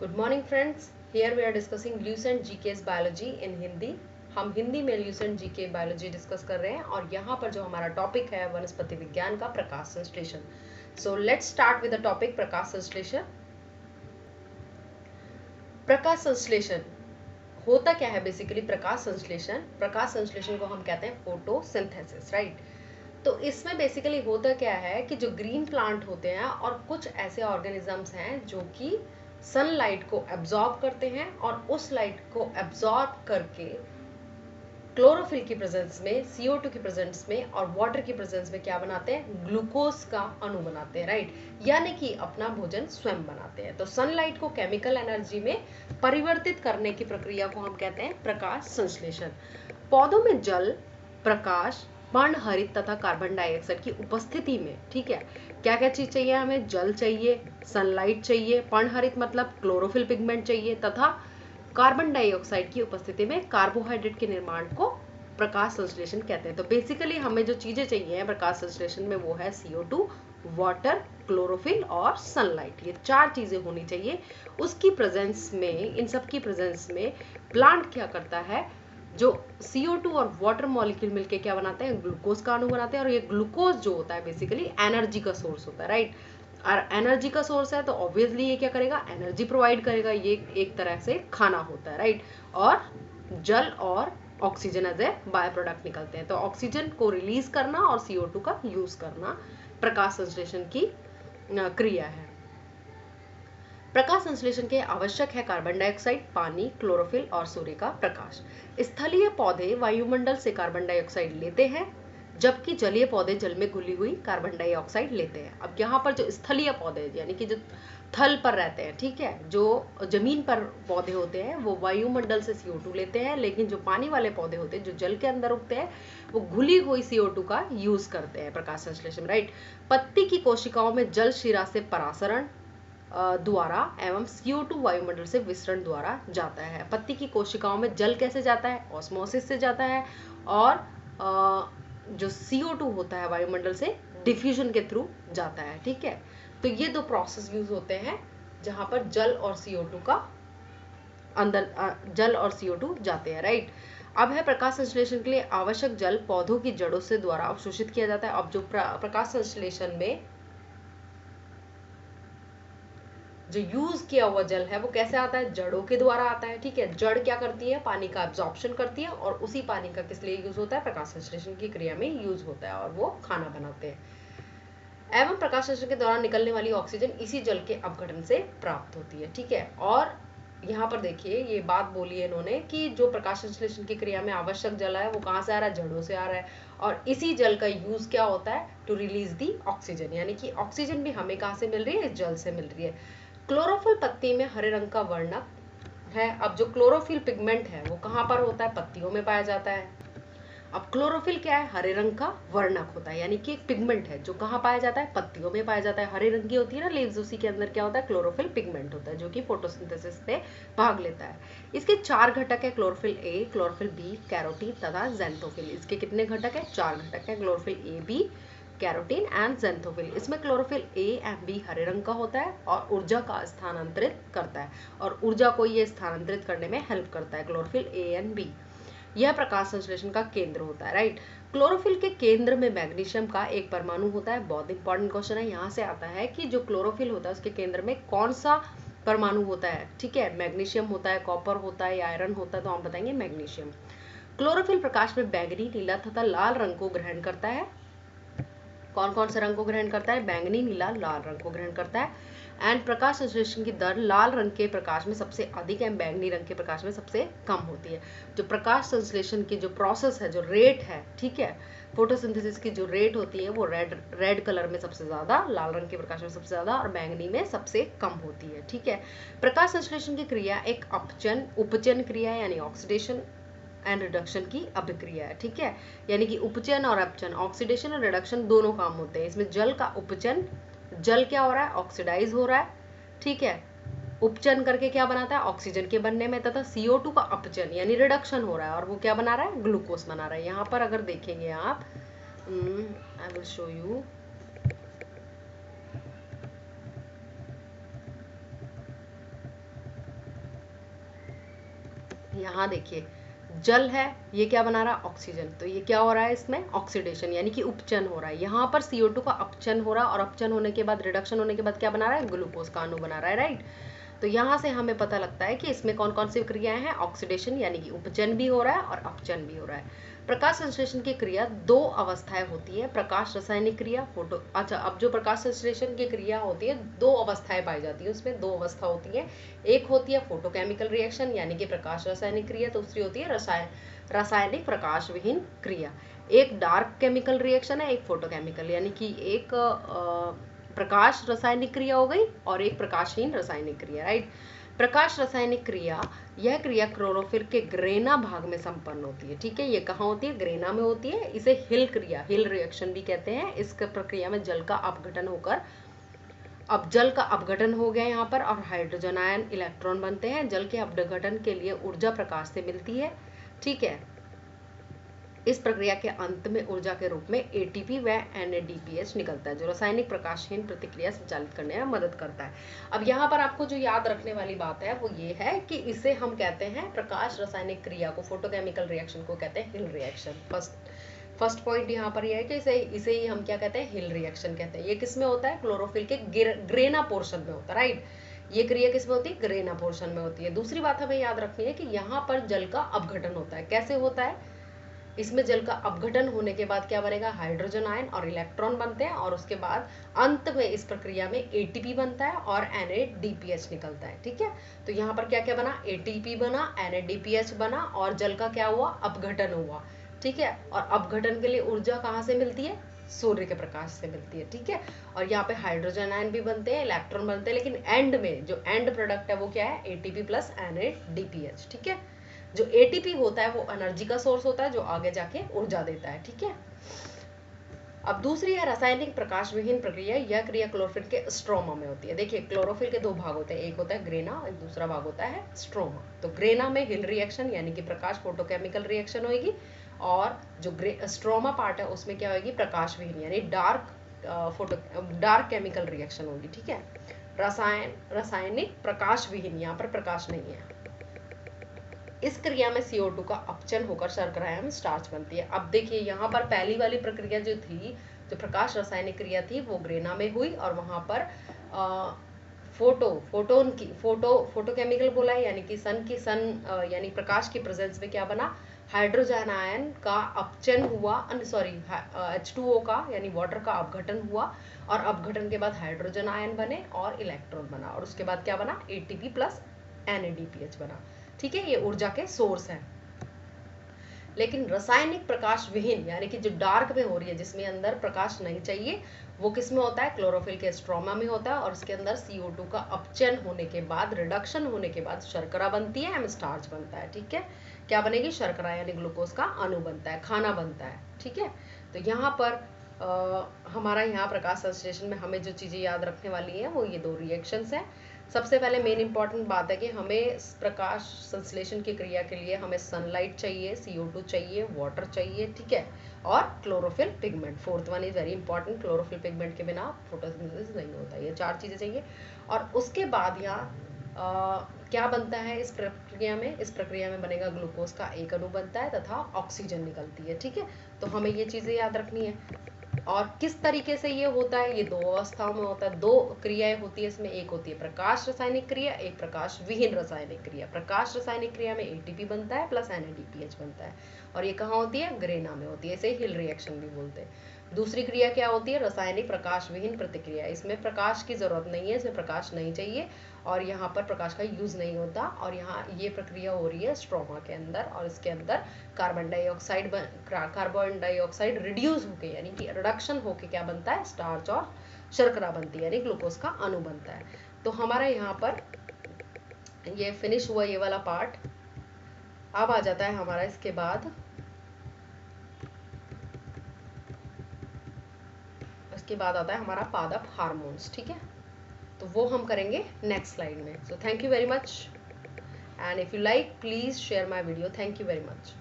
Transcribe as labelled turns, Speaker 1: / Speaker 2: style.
Speaker 1: Good morning friends, here we are discussing Lucent GK's biology in Hindi. हम हिंदी में Lucent GK biology discuss कर रहे हैं और यहाँ पर जो हमारा टॉपिक है वनस्पति विज्ञान का प्रकाश संश्लेषण। So let's start with the topic प्रकाश संश्लेषण। प्रकाश संश्लेषण होता क्या है बेसिकली? प्रकाश संश्लेषण को हम कहते हैं फोटोसिंथेसिस, राइट। तो इसमें बेसिकली होता क्या है कि जो ग्रीन प्लांट होते हैं और कुछ ऐसे ऑर्गेनिजम्स हैं जो कि सनलाइट को एब्जॉर्ब करते हैं और उस लाइट को एब्जॉर्ब करके क्लोरोफिल की प्रेजेंस में, CO2 की प्रेजेंस में और वाटर की प्रेजेंस में क्या बनाते हैं? ग्लूकोज का अणु बनाते हैं, राइट। यानी कि अपना भोजन स्वयं बनाते हैं। तो सनलाइट को केमिकल एनर्जी में परिवर्तित करने की प्रक्रिया को हम कहते हैं प्रकाश संश्लेषण। पौधों में जल, प्रकाश, पर्णहरित तथा कार्बन डाइऑक्साइड की उपस्थिति में, ठीक है, क्या क्या चीज चाहिए हमें? जल चाहिए, सनलाइट चाहिए, पर्णहरित मतलब क्लोरोफिल पिगमेंट चाहिए तथा कार्बन डाइऑक्साइड की उपस्थिति में कार्बोहाइड्रेट के निर्माण को प्रकाश संश्लेषण कहते हैं। तो बेसिकली हमें जो चीजें चाहिए प्रकाश संश्लेषण में वो है CO2, वाटर, क्लोरोफिल और सनलाइट। ये चार चीजें होनी चाहिए। उसकी प्रेजेंस में, इन सब की प्रेजेंस में प्लांट क्या करता है? जो CO2 और वाटर मॉलिक्यूल मिलके क्या बनाते हैं? ग्लूकोज का अणु बनाते हैं। और ये ग्लूकोज जो होता है बेसिकली एनर्जी का सोर्स होता है, राइट। और एनर्जी का सोर्स है तो ऑब्वियसली ये क्या करेगा? एनर्जी प्रोवाइड करेगा। ये एक तरह से खाना होता है, राइट। और जल और oxygen as a by product निकलते हैं। तो ऑक्सीजन को रिलीज करना और CO2 का यूज करना प्रकाश संश्लेषण की क्रिया है। प्रकाश संश्लेषण के आवश्यक है कार्बन डाइऑक्साइड, पानी, क्लोरोफिल और सूर्य का प्रकाश। स्थलीय पौधे वायुमंडल से कार्बन डाइऑक्साइड लेते हैं, जबकि जलीय पौधे जल में घुली हुई कार्बन डाइऑक्साइड लेते हैं। अब यहाँ पर जो स्थलीय पौधे यानी कि जो थल पर रहते हैं, ठीक है, जो जमीन पर पौधे होते हैं वो वायुमंडल से CO2 लेते हैं, लेकिन जो पानी वाले पौधे होते हैं जो जल के अंदर उगते हैं वो घुली हुई CO2 का यूज करते हैं प्रकाश संश्लेषण, राइट। पत्ती की कोशिकाओं में जल शिरा से परासरण द्वारा एवं CO2 वायुमंडल से विसरण द्वारा जाता है। पत्ती की कोशिकाओं में जल कैसे जाता है? ऑस्मोसिस से जाता है। और जो CO2 होता है वायुमंडल से डिफ्यूजन के थ्रू जाता है, ठीक है। तो ये दो प्रोसेस यूज होते हैं जहां पर जल और CO2 का अंदर जल और CO2 जाते हैं, राइट। अब है प्रकाश संश्लेषण के लिए आवश्यक जल पौधों की जड़ों से द्वारा अवशोषित किया जाता है। अब जो प्रकाश संश्लेषण में जो यूज किया हुआ जल है वो कैसे आता है? जड़ों के द्वारा आता है, ठीक है। जड़ क्या करती है? पानी का एब्जॉर्प्शन करती है और उसी पानी का किस लिए यूज होता है? प्रकाश संश्लेषण की क्रिया में यूज होता है और वो खाना बनाते हैं। एवं प्रकाश संश्लेषण के दौरान निकलने वाली ऑक्सीजन इसी जल के अपघटन से प्राप्त होती है, ठीक है। और यहाँ पर देखिए ये बात बोली है इन्होंने कि जो प्रकाश संश्लेषण की क्रिया में आवश्यक जल है वो कहाँ से आ रहा है? जड़ों से आ रहा है। और इसी जल का यूज क्या होता है? टू रिलीज दी ऑक्सीजन, यानी कि ऑक्सीजन भी हमें कहाँ से मिल रही है? जल से मिल रही है। क्लोरोफिल पत्ती में हरे रंग का वर्णक है। अब जो क्लोरोफिल पिगमेंट है वो कहाँ पर होता है? पत्तियों में पाया जाता है। अब क्लोरोफिल क्या है? हरे रंग का वर्णक होता है, यानी कि एक पिगमेंट है जो कहाँ पाया जाता है? पत्तियों में पाया जाता है। हरे रंग की होती है ना लीव्स, उसी के अंदर क्या होता है? क्लोरोफिल पिगमेंट होता है जो कि फोटोसिंथेसिस पे भाग लेता है। इसके चार घटक है, chlorophyll A, chlorophyll B, carotene तथा ज़ैंथोफिल। इसके कितने घटक है? चार घटक है, chlorophyll A, B, carotene and xanthophyll. इसमें क्लोरोफिल A एंड B हरे रंग का होता है और ऊर्जा का स्थानांतरित करता है और ऊर्जा को ये स्थानांतरित करने में हेल्प करता है, क्लोरोफिल A एंड B। यह प्रकाश संश्लेषण का केंद्र होता है, राइट। क्लोरोफिल के केंद्र में मैग्नीशियम का एक परमाणु होता है। बहुत इंपॉर्टेंट क्वेश्चन है, यहाँ से आता है कि जो क्लोरोफिल होता है उसके केंद्र में कौन सा परमाणु होता है, ठीक है। मैग्नीशियम होता है, कॉपर होता है या आयरन होता है, तो हम बताएंगे मैग्नीशियम। क्लोरोफिल प्रकाश में बैंगनी, नीला तथा लाल रंग को ग्रहण करता है। कौन कौन से रंग को ग्रहण करता है? बैंगनी, नीला, लाल रंग को ग्रहण करता है। एंड प्रकाश संश्लेषण की दर लाल रंग के प्रकाश में सबसे अधिक है, बैंगनी रंग के प्रकाश में सबसे कम होती है। जो प्रकाश संश्लेषण की जो प्रोसेस है, जो रेट है, ठीक है, फोटोसिंथेसिस की जो रेट होती है वो रेड कलर में सबसे ज्यादा, लाल रंग के प्रकाश में सबसे ज्यादा और बैंगनी में सबसे कम होती है, ठीक है। प्रकाश संश्लेषण की क्रिया एक उपचयन क्रिया यानी ऑक्सीडेशन एंड रिडक्शन की अभिक्रिया है, ठीक है। यानी कि उपचयन और अपचयन, ऑक्सीडेशन और रिडक्शन दोनों काम होते हैं। इसमें जल का उपचयन, जल क्या हो रहा है? ऑक्सीडाइज हो रहा है, ठीक है। उपचयन करके क्या बनाता है? ऑक्सीजन के बनने में, तथा CO2 का अपचयन यानी रिडक्शन हो रहा है और वो क्या बना रहा है? ग्लूकोज बना रहा है। यहाँ पर अगर देखेंगे आप, आई विल शो यू, यहाँ देखिए जल है, ये क्या बना रहा है, ऑक्सीजन, तो ये क्या हो रहा है इसमें, ऑक्सीडेशन यानी कि उपचन हो रहा है। यहाँ पर CO2 का अपचन हो रहा है और अपचन होने के बाद, रिडक्शन होने के बाद क्या बना रहा है, ग्लूकोज का अणु बना रहा है, राइट। तो यहाँ से हमें पता लगता है कि इसमें कौन कौन सी क्रियाएं हैं, ऑक्सीडेशन यानी कि उपचन भी हो रहा है और अपचन भी हो रहा है। प्रकाश संश्लेषण की क्रिया दो अवस्थाएं होती है, प्रकाश रासायनिक क्रिया, फोटो, अच्छा अब जो प्रकाश संश्लेषण की क्रिया होती है दो अवस्थाएं पाई जाती है, उसमें दो अवस्था होती है, एक होती है फोटोकेमिकल रिएक्शन यानी कि प्रकाश रासायनिक क्रिया, दूसरी होती है रासायनिक प्रकाश विहीन क्रिया। एक डार्क केमिकल रिएक्शन है, एक फोटोकेमिकल, यानी कि एक प्रकाश रासायनिक क्रिया हो गई और एक प्रकाशहीन रासायनिक क्रिया, राइट। प्रकाश रासायनिक क्रिया, यह क्रिया क्लोरोफिल के ग्रेना भाग में संपन्न होती है, ठीक है। ये कहाँ होती है, ग्रेना में होती है। इसे हिल क्रिया, हिल रिएक्शन भी कहते हैं। इस प्रक्रिया में जल का अपघटन होकर, अब जल का अपघटन हो गया यहाँ पर और हाइड्रोजन आयन इलेक्ट्रॉन बनते हैं। जल के अपघटन के लिए ऊर्जा प्रकाश से मिलती है, ठीक है। इस प्रक्रिया के अंत में ऊर्जा के रूप में ATP व NADPH निकलता है, जो रासायनिक प्रकाशहीन प्रतिक्रिया संचालित करने में मदद करता है। अब यहाँ पर आपको जो याद रखने वाली बात है वो ये है कि इसे हम कहते हैं प्रकाश रासायनिक क्रिया को, फोटोकेमिकल रिएक्शन को कहते हैं हिल रिएक्शन। फर्स्ट पॉइंट यहाँ पर यह है कि इसे ही हम क्या कहते हैं, हिल रिएक्शन कहते हैं। ये किस में होता है, क्लोरोफिल के ग्रेना पोर्शन में होता है, राइट। ये क्रिया किस में होती है, ग्रेना पोर्शन में होती है। दूसरी बात हमें याद रखनी है कि यहाँ पर जल का अपघटन होता है। कैसे होता है, इसमें जल का अपघटन होने के बाद क्या बनेगा, हाइड्रोजन आयन और इलेक्ट्रॉन बनते हैं और उसके बाद अंत में इस प्रक्रिया में ATP बनता है और NADPH निकलता है, ठीक है। तो यहाँ पर क्या क्या बना, ATP बना, NADPH बना और जल का क्या हुआ, अपघटन हुआ, ठीक है। और अपघटन के लिए ऊर्जा कहाँ से मिलती है, सूर्य के प्रकाश से मिलती है, ठीक है। और यहाँ पे हाइड्रोजन आयन भी बनते हैं, इलेक्ट्रॉन बनते हैं, लेकिन एंड में जो एंड प्रोडक्ट है वो क्या है, ATP प्लस NADPH, ठीक है। जो ATP होता है वो एनर्जी का सोर्स होता है जो आगे जाके ऊर्जा देता है, ठीक है। अब दूसरी है रासायनिक प्रकाश विहीन प्रक्रिया। यह क्रिया क्लोरोफिल के स्ट्रोमा में होती है। देखिए क्लोरोफिल के दो भाग होते हैं, एक होता है ग्रेना, एक दूसरा भाग होता है स्ट्रोमा। तो ग्रेना में हिल रिएक्शन यानी कि प्रकाश फोटोकेमिकल रिएक्शन होगी और जो स्ट्रोमा पार्ट है उसमें क्या होगी, प्रकाश विहीन यानी डार्क केमिकल रिएक्शन होगी, ठीक है। रासायनिक प्रकाश विहीन, यहाँ पर प्रकाश नहीं है। इस क्रिया में CO2 का अपचन होकर शर्करा में स्टार्च बनती है। अब देखिए यहाँ पर पहली वाली प्रक्रिया जो थी, जो प्रकाश रासायनिक क्रिया थी वो ग्रेना में हुई और वहां पर फोटोकेमिकल बोला है यानी कि यानी प्रकाश की प्रेजेंस में क्या बना, हाइड्रोजन आयन का अपचन हुआ, H2O का यानी वाटर का अपघटन हुआ और अपघटन के बाद हाइड्रोजन आयन बने और इलेक्ट्रॉन बना और उसके बाद क्या बना, ATP प्लस NADPH बना, ठीक है। ये ऊर्जा के सोर्स हैं। लेकिन रासायनिक प्रकाश विहीन यानी कि जो डार्क में हो रही है, जिसमें अंदर प्रकाश नहीं चाहिए, वो किस में होता है, क्लोरोफिल के स्ट्रोमा में होता है और उसके अंदर CO2 का अपचन होने के बाद, रिडक्शन होने के बाद शर्करा बनती है, स्टार्च बनता है, ठीक है। क्या बनेगी, शर्करा यानी ग्लूकोज का अणु बनता है, खाना बनता है, ठीक है। तो यहाँ पर हमारा यहाँ प्रकाश संश्लेषण में हमें जो चीजें याद रखने वाली है वो ये दो रिएक्शंस हैं। सबसे पहले मेन इंपॉर्टेंट बात है कि हमें प्रकाश संश्लेषण की क्रिया के लिए हमें सनलाइट चाहिए, CO2 चाहिए, वाटर चाहिए, ठीक है, और chlorophyll pigment. Fourth one is very important, chlorophyll pigment के बिना फोटोसिंथेसिस नहीं होता। ये चार चीजें चाहिए और उसके बाद यहाँ क्या बनता है इस प्रक्रिया में, इस प्रक्रिया में बनेगा ग्लूकोज का एक अणु बनता है तथा ऑक्सीजन निकलती है, ठीक है। तो हमें ये चीजें याद रखनी है। और किस तरीके से ये होता है, ये दो अवस्थाओं में होता है, दो क्रियाएं होती है इसमें, एक होती है प्रकाश रासायनिक क्रिया, एक प्रकाश विहीन रासायनिक क्रिया। प्रकाश रासायनिक क्रिया में ATP बनता है प्लस NADPH बनता है और ये कहाँ होती है, ग्रेना में होती है, इसे हिल रिएक्शन भी बोलते हैं। दूसरी क्रिया क्या होती है, रासायनिक प्रकाश विहीन प्रतिक्रिया। इसमें प्रकाश की जरूरत नहीं है, इसमें प्रकाश नहीं चाहिए और यहाँ पर प्रकाश का यूज नहीं होता और यहाँ ये प्रक्रिया हो रही है स्ट्रोमा के अंदर और इसके अंदर कार्बन डाइऑक्साइड रिड्यूस होके यानी कि रिडक्शन होके क्या बनता है, स्टार्च और शर्करा बनती है यानी ग्लूकोज का अणु बनता है। तो हमारा यहाँ पर ये फिनिश हुआ ये वाला पार्ट। अब आ जाता है हमारा इसके बाद आता है हमारा पादप हार्मोन्स, ठीक है। तो वो हम करेंगे नेक्स्ट स्लाइड में। So thank you very much and if you like please share my video. Thank you very much.